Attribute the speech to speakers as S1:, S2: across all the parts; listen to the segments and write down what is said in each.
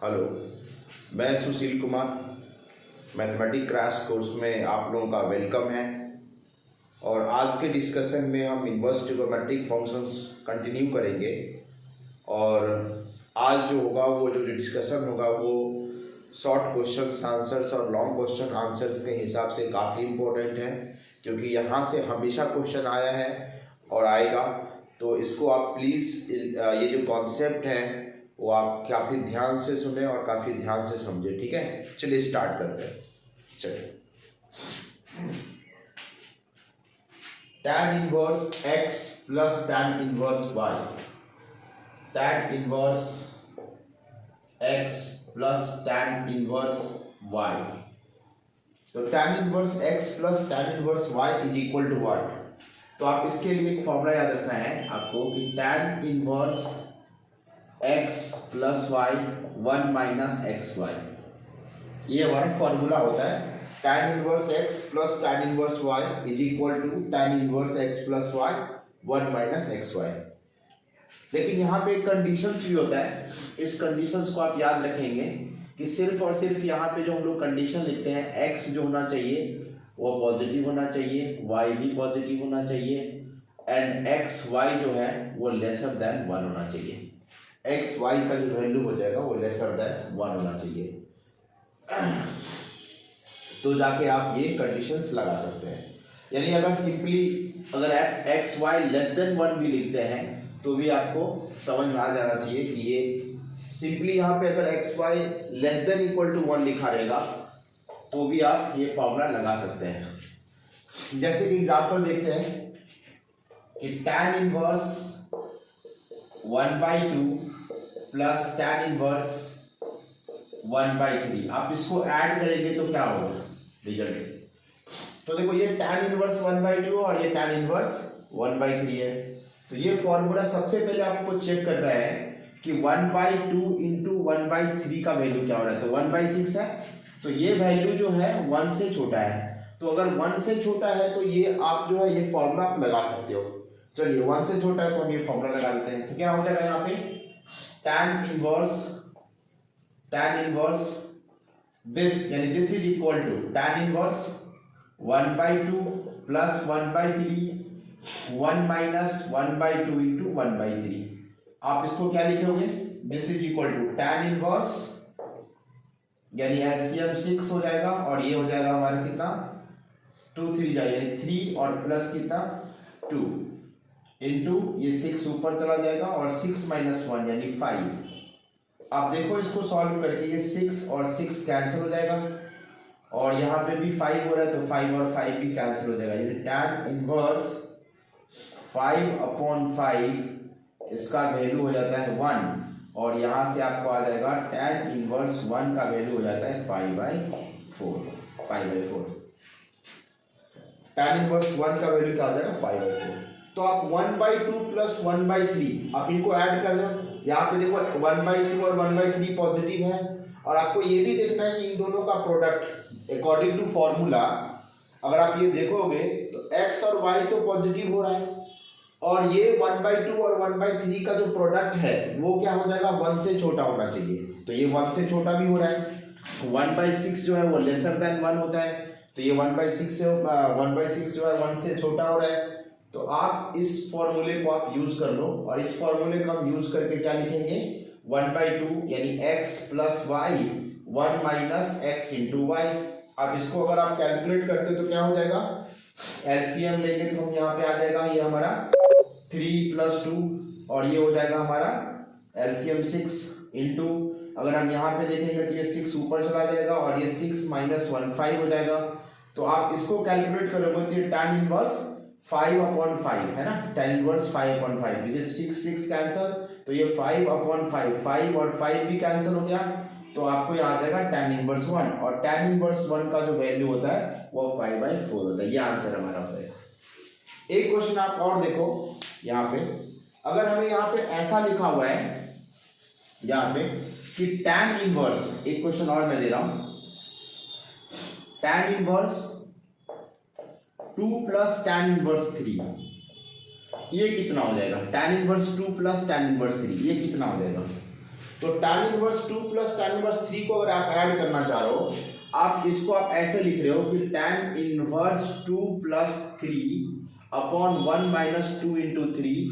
S1: Hello, मैं Sushil Kumar. Mathematic crash course में आप लोगों का वेलकम है। और आज के डिस्कशन में हम इन्वर्स ट्रिगोनोमेट्रिक फंक्शंस कंटिन्यू करेंगे। और आज जो होगा वो जो डिस्कशन होगा वो शॉर्ट क्वेश्चन आंसर्स और लॉन्ग क्वेश्चन आंसर्स के हिसाब से काफ़ी इम्पोर्टेंट है, क्योंकि यहाँ से हमेशा क्वेश्चन आया है और आएगा। तो इसको आप प्लीज़ ये जो कॉन्सेप्ट है वो आप काफ़ी ध्यान से सुने और काफ़ी ध्यान से समझे। ठीक है, चलिए स्टार्ट करते हैं। चलिए, tan inverse x plus tan inverse y, tan inverse x plus tan inverse y। तो tan inverse x plus tan inverse y is equal to what? तो आप इसके लिए एक फॉर्मूला याद रखना है आपको कि tan inverse x plus y 1 minus x y, ये हमारा फॉर्मूला होता है। tan inverse x plus tan inverse y is equal to tan inverse x plus y 1 minus x y. लेकिन यहाँ पे एक कंडीशंस भी होता है, इस कंडीशंस को आप याद रखेंगे कि सिर्फ और सिर्फ यहाँ पे जो हम लोग कंडीशन लिखते हैं, x जो होना चाहिए वो पॉजिटिव होना चाहिए, y भी पॉजिटिव होना चाहिए, एंड एक्स वाई जो है वो लेसर देन 1 होना चाहिए। एक्स वाई का जो वैल्यू हो जाएगा वो लेसर देन 1 होना चाहिए। तो जाके आप ये कंडीशंस लगा सकते हैं। यानी अगर सिंपली अगर एक्स वाई लेस देन 1 भी लिखते हैं तो भी आपको समझ में आ जाना चाहिए कि ये सिंपली यहाँ पे अगर x y less than equal to 1 लिखा रहेगा तो भी आप ये फॉर्मूला लगा सकते हैं। जैसे कि एग्जांपल देखते हैं कि tan inverse 1/2 plus tan inverse 1/3, आप इसको ऐड करेंगे तो क्या होगा रिजल्ट? तो देखो ये tan इनवर्स 1/2 और ये tan इनवर्स 1/3 है। तो ये फॉर्मूला सबसे पहले आपको चेक करना है कि 1/2 इंटू 1/3 का वैल्यू क्या हो रहा है। तो 1/6 है, तो ये वैल्यू जो है 1 से छोटा है। तो अगर 1 से छोटा है तो ये आप जो है ये फॉर्मूला आप लगा सकते हो। चलिए 1 से छोटा है तो हम ये फॉर्मूला लगा लेते हैं। तो क्या हो जाएगा यहाँ पे tan इनवर्स दिस, यानी this is equal to tan inverse 1/2 plus 1/3 1 minus 1/2 into 1/3। आप इसको क्या लिखोगे? This is equal to tan inverse, यानी एलसीएम 6 हो जाएगा और ये हो जाएगा हमारा कितना 2 3 जाएगा, यानी 3 और प्लस कितना 2 इंटू ये 6 ऊपर चला जाएगा और 6 माइनस 1 यानी 5। आप देखो इसको सॉल्व करके ये 6 और 6 कैंसिल हो जाएगा और यहाँ पे भी 5 हो रहा है तो 5 और 5 भी कैंसिल हो जाएगा। यानी tan इनवर्स 5/5 इसका वैल्यू हो जाता है 1 और यहाँ से आपको आ जाएगा tan इनवर्स 1 का वैल्यू हो जाता है 5/4। tan इनवर्स 1 का वैल्यू क्या हो जाएगा 5/4। तो आप 1/2 प्लस 1/3 आप इनको ऐड कर लो। यहाँ पे देखो 1/2 और 1/3 पॉजिटिव है और आपको ये भी देखना है कि इन दोनों का प्रोडक्ट अकॉर्डिंग टू फॉर्मूला अगर आप ये देखोगे तो x और y तो पॉजिटिव हो रहा है और ये 1/2 और 1/3 का जो प्रोडक्ट है वो क्या हो जाएगा 1 से छोटा होना चाहिए। तो ये 1 से छोटा भी हो रहा है। 1/6 जो है वो लेसर देन 1 होता है, तो ये 1/6 जो है 1 से छोटा हो रहा है। तो आप इस फॉर्मूले को आप यूज कर लो और इस फॉर्मूले को हम यूज करके क्या लिखेंगे 1/2 यानी x plus y 1 minus x into y. अब इसको अगर आप कैलकुलेट करते तो क्या हो जाएगा, एलसीएम लेंगे तो हम यहाँ पे आ जाएगा ये हमारा 3 + 2 और ये हो जाएगा हमारा एलसीएम 6 इंटू, अगर हम यहाँ पे देखेंगे तो ये 6 ऊपर चला जाएगा और ये 6 माइनस 1 5 हो जाएगा। तो आप इसको कैलकुलेट करोगे तो ये tan इनवर्स 5/5 है ना, tan इनवर्स 5/5, ये 6 कैंसिल तो ये 5/5 5 और 5 भी कैंसिल हो गया तो आपको यहाँ आ जाएगा tan इनवर्स 1 और tan इनवर्स 1 का जो वैल्यू होता है वो 5/4 होता है। ये आंसर हमारा हो जाएगा। एक क्वेश्चन आप और देखो यहाँ पे, अगर हमें यहाँ पे ऐसा लिखा हुआ है यहाँ पे कि tan इनवर्स, एक क्वेश्चन और मैं दे रहा हूं, tan inverse 2 plus tan inverse 3, ये कितना हो जाएगा? tan inverse 2 plus tan inverse 3 ये कितना हो जाएगा? तो tan inverse 2 plus tan inverse 3 को अगर आप ऐड करना चाह रहे हो, आप इसको आप ऐसे लिख रहे हो कि tan inverse 2 plus 3 upon 1 minus 2 into 3,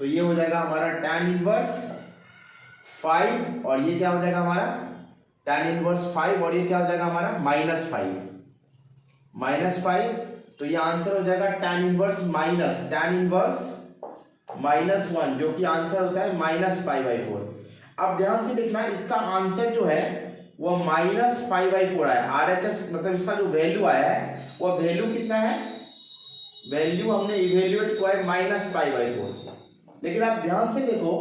S1: तो ये हो जाएगा हमारा tan इनवर्स 5, और ये क्या हो जाएगा हमारा tan इनवर्स 5, और ये क्या हो जाएगा हमारा -5, तो ये आंसर हो जाएगा tan इनवर्स -1, जो कि आंसर होता है -π/4। अब ध्यान से देखना, इसका आंसर जो है वो -π/4 आया। RHS मतलब इसका जो वैल्यू आया है वो वैल्यू कितना है, वैल्यू हमने इवेल्युएट किया है -π/4। लेकिन आप ध्यान से देखो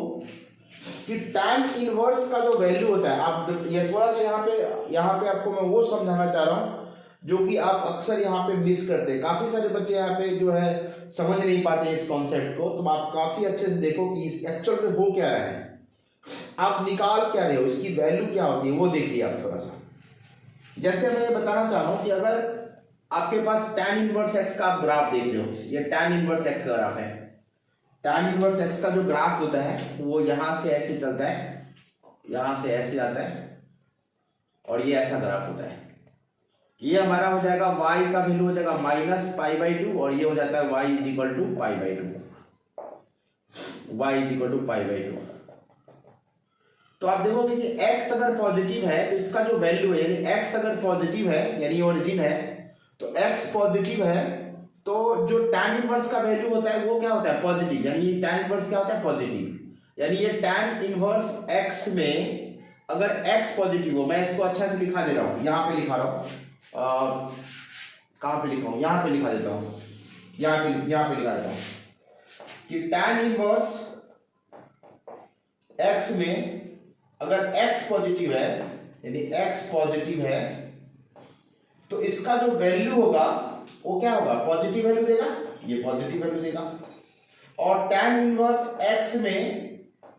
S1: कि tan इनवर्स का जो वैल्यू होता है, आप ये थोड़ा सा यहाँ पे आपको मैं वो समझाना चाह रहा हूँ जो कि आप अक्सर यहाँ पे मिस करते हैं। काफी सारे बच्चे यहाँ पे जो है समझ नहीं पाते इस कॉन्सेप्ट को, तो आप काफी अच्छे से देखो कि इस एक्चुअल में हो क्या रहा है, आप निकाल क्या रहे हो, इसकी वैल्यू क्या होती है वो देखिए आप थोड़ा सा। जैसे मैं ये बताना चाह रहा हूँ कि अगर आपके पास tan इनवर्स x का आप ग्राफ देख रहे हो, ये tan इनवर्स x का ग्राफ है। tan इनवर्स x का जो ग्राफ होता है वो यहां से ऐसे चलता है, यहां से ऐसे आता है, और ये ऐसा ग्राफ होता है। ये हमारा हो जाएगा y का वैल्यू हो जाएगा -π/2, और ये हो जाता है y = π/2। तो आप देखोगे कि x अगर पॉजिटिव है तो इसका जो वैल्यू है, यानी x अगर पॉजिटिव है यानी ओरिजिन है, तो x पॉजिटिव है, तो जो tan इनवर्स का वैल्यू होता है वो क्या होता है, पॉजिटिव। यानी ये tan इनवर्स क्या होता है, पॉजिटिव। यानी ये tan इनवर्स x में अगर x पॉजिटिव हो, मैं इसको अच्छा से लिखा दे रहा हूं, यहाँ पे लिखा रहा हूं, कहां पे लिखा हूं, यहाँ पे लिखा देता हूं, यहाँ पे लिखा देता हूं कि tan इनवर्स x में अगर x पॉजिटिव है, यानी x पॉजिटिव है, तो इसका जो वैल्यू होगा वो क्या होगा, पॉजिटिव वैल्यू देगा, ये पॉजिटिव वैल्यू देगा। और tan इनवर्स x में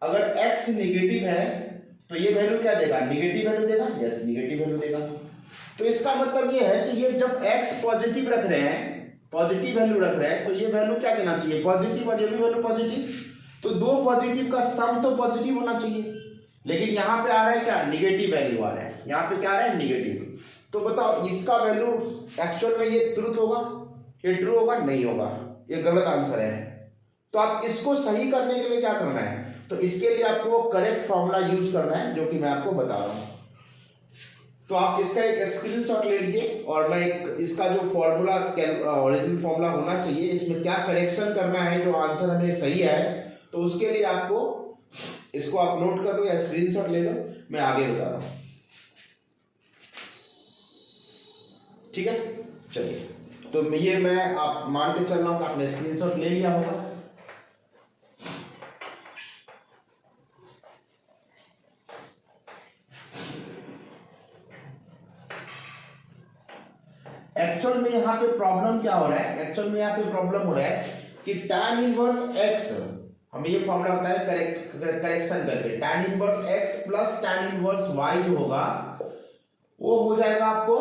S1: अगर x नेगेटिव है तो ये वैल्यू क्या देगा, नेगेटिव वैल्यू देगा, यस नेगेटिव वैल्यू देगा। तो इसका मतलब ये है कि ये जब x पॉजिटिव रख रहे हैं, पॉजिटिव वैल्यू रख रहे हैं, तो ये वैल्यू क्या देना चाहिए, पॉजिटिव, और ये भी वैल्यू पॉजिटिव। तो दो पॉजिटिव का सम तो पॉजिटिव होना चाहिए, लेकिन यहां पे आ रहा है क्या, निगेटिव वैल्यू आ रहा है, यहां पे क्या आ रहा है, निगेटिव। तो बताओ इसका वैल्यू एक्चुअल में ये ट्रूथ होगा, ये ट्रू होगा, नहीं होगा, ये गलत आंसर है। तो आप इसको सही करने के लिए क्या करना है, तो इसके लिए आपको करेक्ट फॉर्मूला यूज करना है, जो कि मैं आपको बता रहा हूं। तो आप इसका एक स्क्रीनशॉट ले लीजिए, और मैं एक इसका जो फॉर्मूला ओरिजिनल फॉर्मूला होना चाहिए, इसमें क्या करेक्शन करना है, जो आंसर हमें सही है, तो उसके लिए आपको इसको आप नोट कर लो या स्क्रीनशॉट ले लो, मैं आगे बता रहा हूं। ठीक है, चलिए, तो ये मैं आप मान के चल रहा हूं कि आपने स्क्रीनशॉट ले लिया होगा। एक्चुअल में यहाँ पे प्रॉब्लम क्या हो रहा है, एक्चुअल में यहाँ पे प्रॉब्लम हो रहा है कि tan इनवर्स x, हमें ये फॉर्मूला बताया करेक्शन करके, tan inverse x plus tan inverse y जो होगा वो हो जाएगा आपको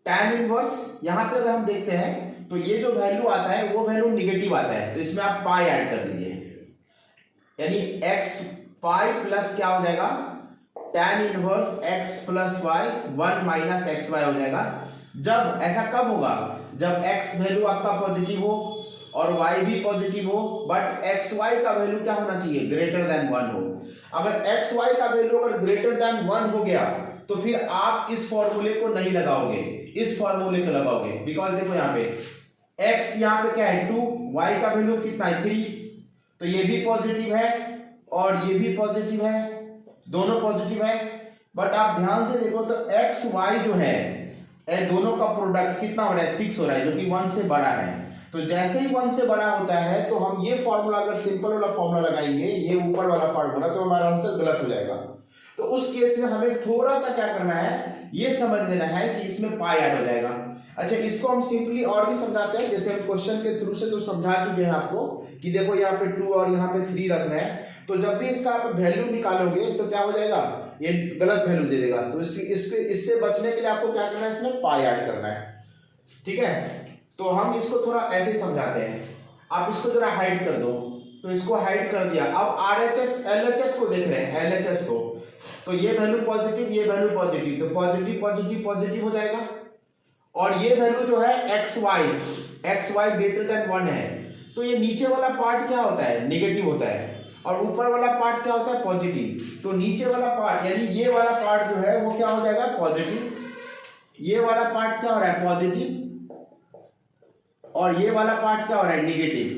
S1: tan इनवर्स। यहां पे अगर हम देखते हैं तो ये जो वैल्यू आता है वो वैल्यू निगेटिव आता है, तो इसमें आप पाई ऐड कर दीजिए, यानी x पाई प्लस क्या हो जाएगा, tan inverse x plus y 1 minus xy हो जाएगा। जब ऐसा कब होगा, जब x वैल्यू आपका पॉजिटिव हो और y भी पॉजिटिव हो, बट xy का वैल्यू क्या होना चाहिए, ग्रेटर देन 1 हो। अगर xy का वैल्यू अगर ग्रेटर देन 1 हो गया तो फिर आप इस फॉर्मूले को नहीं लगाओगे, इस फॉर्मूले को लगाओगे, बिकॉज देखो यहाँ पे x यहाँ पे क्या है 2, y का वैल्यू कितना है 3, तो ये भी पॉजिटिव है और ये भी पॉजिटिव है, दोनों पॉजिटिव है। बट आप ध्यान से देखो तो एक्स वाई जो है दोनों का प्रोडक्ट कितना हो रहा है, 6 हो रहा है, जो कि 1 से बड़ा है। तो जैसे ही 1 से बड़ा होता है तो हम ये फॉर्मूला, अगर सिंपल वाला फॉर्मूला लगाएंगे, ये ऊपर वाला फॉर्मूला, तो हमारा आंसर गलत हो जाएगा। तो उस केस में हमें थोड़ा सा क्या करना है, ये समझ लेना है कि इसमें पाई ऐड हो जाएगा। अच्छा, इसको हम सिंपली और भी समझाते हैं, जैसे हम क्वेश्चन के थ्रू से तो समझा चुके हैं आपको कि देखो यहाँ पे 2 और यहाँ पे 3 रखना है, तो जब भी इसका आप वैल्यू निकालोगे तो क्या हो जाएगा, ये गलत वैल्यू दे देगा। तो इससे बचने के लिए आपको क्या करना है, इसमें पाई ऐड करना है। ठीक है, तो हम इसको थोड़ा ऐसे ही समझाते हैं। आप इसको जरा हाइड कर दो, तो इसको हाइड कर दिया। अब आरएचएस एलएचएस को देख रहे हैं, एलएचएस को, तो ये वैल्यू पॉजिटिव, ये वैल्यू पॉजिटिव, तो पॉजिटिव पॉजिटिव पॉजिटिव हो जाएगा। और ये वैल्यू जो है एक्स वाई ग्रेटर देन 1 है, तो ये नीचे वाला पार्ट क्या होता है, नेगेटिव होता है, और ऊपर वाला पार्ट क्या होता है, पॉजिटिव। तो नीचे वाला पार्ट यानी ये वाला पार्ट जो है वो क्या हो जाएगा, पॉजिटिव, ये वाला पार्ट क्या हो रहा है, पॉजिटिव, और ये वाला पार्ट क्या हो रहा है, नेगेटिव।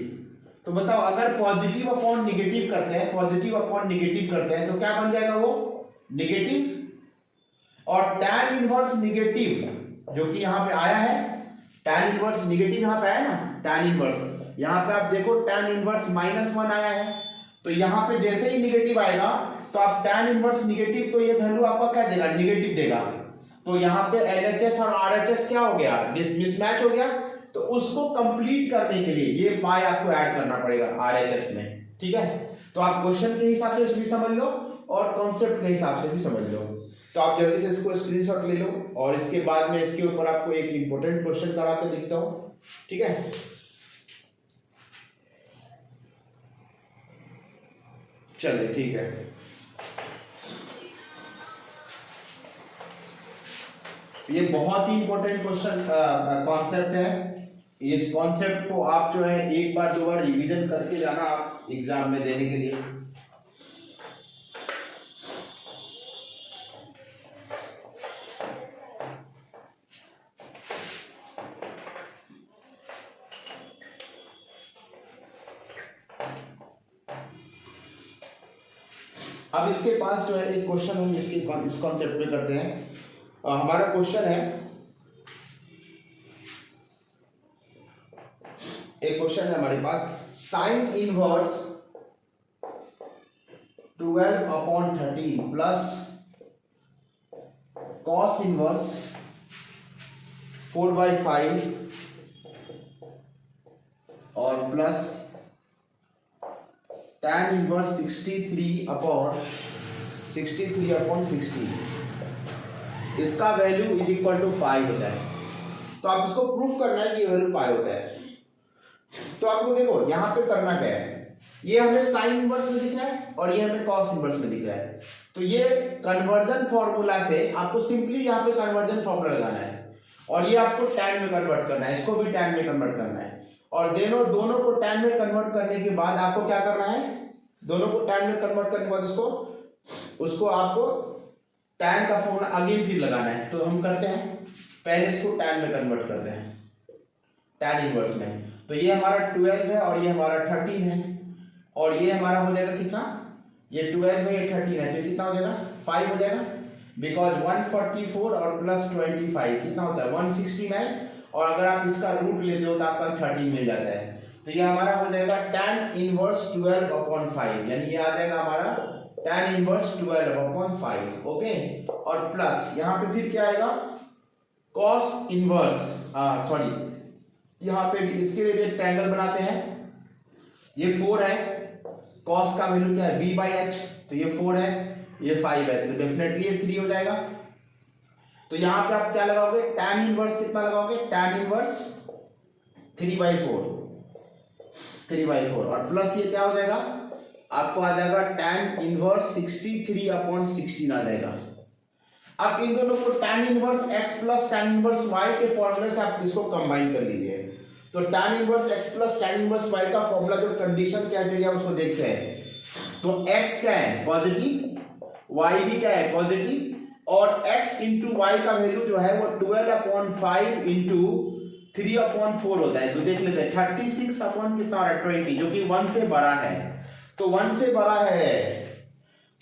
S1: तो बताओ अगर पॉजिटिव अपॉन नेगेटिव करते हैं, पॉजिटिव अपॉन नेगेटिव करते हैं तो क्या बन जाएगा, वो नेगेटिव। और tan इनवर्स नेगेटिव जो कि यहां पे आया है, tan इनवर्स नेगेटिव यहां पे आया ना, tan इनवर्स, यहां पे आप देखो tan इनवर्स -1 आया है, तो यहां पे जैसे ही नेगेटिव आएगा तो आप tan इनवर्स नेगेटिव, तो ये वैल्यू आपका क्या देगा, नेगेटिव देगा। तो यहां पे LHS और RHS क्या हो गया, मिसमैच हो गया। तो उसको कंप्लीट करने के लिए ये पाई आपको ऐड करना पड़ेगा RHS में, ठीक है। तो आप क्वेश्चन के हिसाब से भी समझ लो और कॉन्सेप्ट के हिसाब से भी समझ लो। तो आप जल्दी से इसको स्क्रीनशॉट ले लो और इसके बाद में इसके ऊपर आपको एक इंपॉर्टेंट क्वेश्चन करा के दिखता हूं, ठीक है। चलिए ठीक है, ये बहुत ही इंपॉर्टेंट क्वेश्चन कॉन्सेप्ट है। इस कॉन्सेप्ट को आप जो है एक बार दो बार रिवीजन करके जाना आप एग्जाम में देने के लिए। अब इसके पास जो है एक क्वेश्चन हम इस कॉन्सेप्ट में करते हैं। हमारा क्वेश्चन है, एक क्वेश्चन है हमारे पास, sine inverse 12/13 plus cos inverse 4/5 और प्लस tan इनवर्स 63/60 इसका value is equal to pi होता है। तो आप इसको प्रूफ करना है कि वैल्यू पाई होता है। तो आपको देखो यहां पे करना क्या है, ये हमें साइन इनवर्स में दिख रहा है और ये हमें कॉस इनवर्स में दिख रहा है। तो ये कन्वर्जन फॉर्मूला से आपको सिंपली यहाँ पे कन्वर्जन फॉर्मूला लगाना है और ये आपको tan में कन्वर्ट करना है, इसको भी tan में कन्वर्ट करना है। और दोनों को tan में कन्वर्ट करने के बाद आपको क्या करना है, दोनों को tan में कन्वर्ट करने के बाद उसको आपको tan का फॉर्मूला अगेन फिर लगाना है। तो हम करते हैं, पहले इसको tan में कन्वर्ट करते हैं, tan इनवर्स में। तो ये हमारा 12 है और ये हमारा 13 है और ये हमारा हो जाएगा कितना, ये 12 है, ये 13 है, तो कितना हो जाएगा, 5 हो जाएगा। बिकॉज 144 और प्लस 25 कितना होता है, 169। और अगर आप इसका रूट लेते हो तो आपका 13 मिल जाता है। तो ये हमारा हो जाएगा tan इनवर्स 12/5, यानी ये आ जाएगा हमारा tan इनवर्स 12/5, ओके। और प्लस यहाँ पे फिर क्या आएगा, cos इनवर्स, सॉरी यहाँ पे भी इसके लिए एक ट्रायंगल बनाते हैं। ये 4 है, cos का वैल्यू क्या है, b/h, तो ये 4 है, ये 5 है, तो डेफिनेटली ये 3 हो जाएगा। तो यहाँ पे आप क्या लगाओगे, tan इनवर्स कितना लगाओगे, tan इनवर्स 3/4 और प्लस ये क्या हो जाएगा, आपको आ जाएगा tan इनवर्स 63/16 आ जाएगा। आप इन दोनों को tan inverse x plus tan inverse y के फॉर्मूले से आप इसको कंबाइन कर लीजिए। तो tan inverse x plus tan inverse y का फॉर्मूला जो कंडीशन क्राइटेरिया उसको देखते हैं। तो x क्या है, पॉजिटिव, y भी क्या है, पॉजिटिव, और x इंटू वाई का वैल्यू जो है वो 12/5 इंटू 3/4 होता है। तो देख लेते हैं 36 अपॉन कितना हो रहा है, 20, जो कि 1 से बड़ा है। तो 1 से बड़ा है,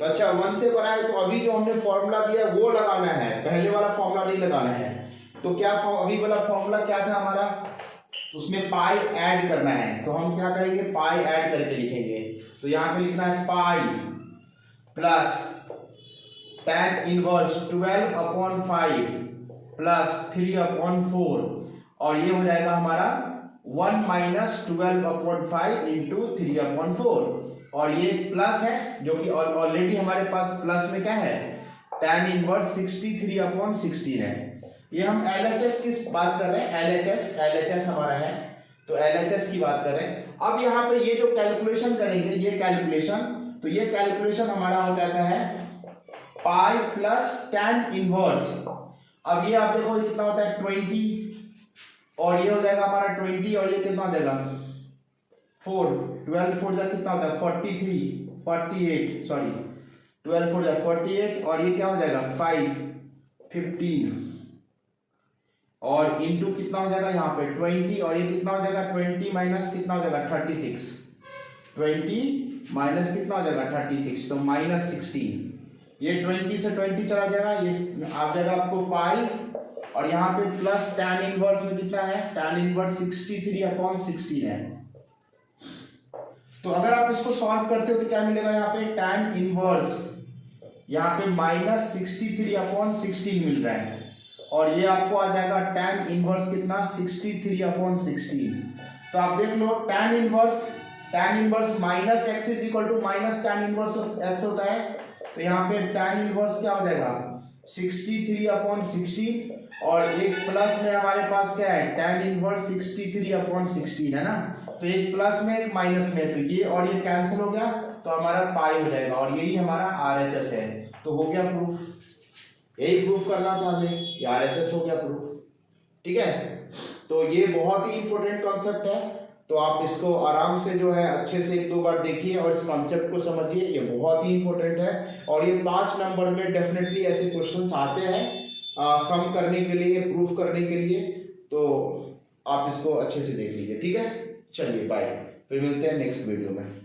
S1: तो अच्छा 1 से बड़ा है, तो अभी जो हमने फॉर्मूला दिया वो लगाना है, पहले वाला फॉर्मूला नहीं लगाना है। तो क्या अभी वाला फॉर्मूला क्या था हमारा, उसमें पाई ऐड करना है। तो हम क्या करेंगे, पाई ऐड करके लिखेंगे। तो यहाँ पे लिखना है pi plus tan inverse 12/5 plus 3/4 और ये हो जाएगा हमारा 1 माइनस 12/5 इंटू 3/4 और ये प्लस है जो कि ऑलरेडी हमारे पास प्लस में क्या है, tan इनवर्स 63/16 है। ये हम LHS की बात कर रहे हैं, LHS हमारा है। तो LHS की बात करें, अब यहाँ पे ये जो कैलकुलेशन करेंगे, ये कैलकुलेशन, तो ये कैलकुलेशन हमारा हो जाता है पाई प्लस tan इनवर्स। अब ये आप देखो कितना होता है 20, और ये हो जाएगा हमारा 20, और ये कितना हो जाएगा 4, 12 4 जा कितना होता है 43 48, सॉरी 12 4 जा 48, और ये क्या हो जाएगा 5 15, और इंटू कितना हो जाएगा यहाँ पे 20, और ये कितना हो जाएगा 20 माइनस कितना हो जाएगा 36, 20 माइनस कितना हो जाएगा 36, तो माइनस 16। ये 20 से 20 चला जाएगा, ये आ जाएगा आपको पाई, और यहाँ पे प्लस tan इनवर्स में कितना है, tan इनवर्स 63/16 है। तो अगर आप इसको सॉल्व करते हो तो क्या मिलेगा यहाँ पे tan इनवर्स, यहाँ पे माइनस 63/16 मिल रहा है, और ये आपको आ जाएगा tan इनवर्स कितना 63/16। तो आप देख लो tan inverse minus x is equal to minus tan inverse x होता है, तो यहाँ पे tan इनवर्स क्या हो जाएगा 63/16, और एक प्लस में हमारे पास क्या है tan इनवर्स 63/16 है ना, तो एक प्लस में एक माइनस में, तो ये और ये कैंसिल हो गया, तो हमारा पाई हो जाएगा, और यही हमारा RHS है। तो हो गया प्रूफ, यही प्रूफ करना था हमें, ये RHS हो गया प्रूफ। ठीक है, तो ये बहुत ही इंपॉर्टेंट कॉन्सेप्ट है, तो आप इसको आराम से जो है अच्छे से 1-2 बार देखिए और इस कॉन्सेप्ट को समझिए, ये बहुत ही इंपॉर्टेंट है, और ये 5 नंबर में डेफिनेटली ऐसे क्वेश्चंस आते हैं सम करने के लिए, प्रूफ करने के लिए, तो आप इसको अच्छे से देख लीजिए। ठीक है, चलिए बाय, फिर मिलते हैं नेक्स्ट वीडियो में।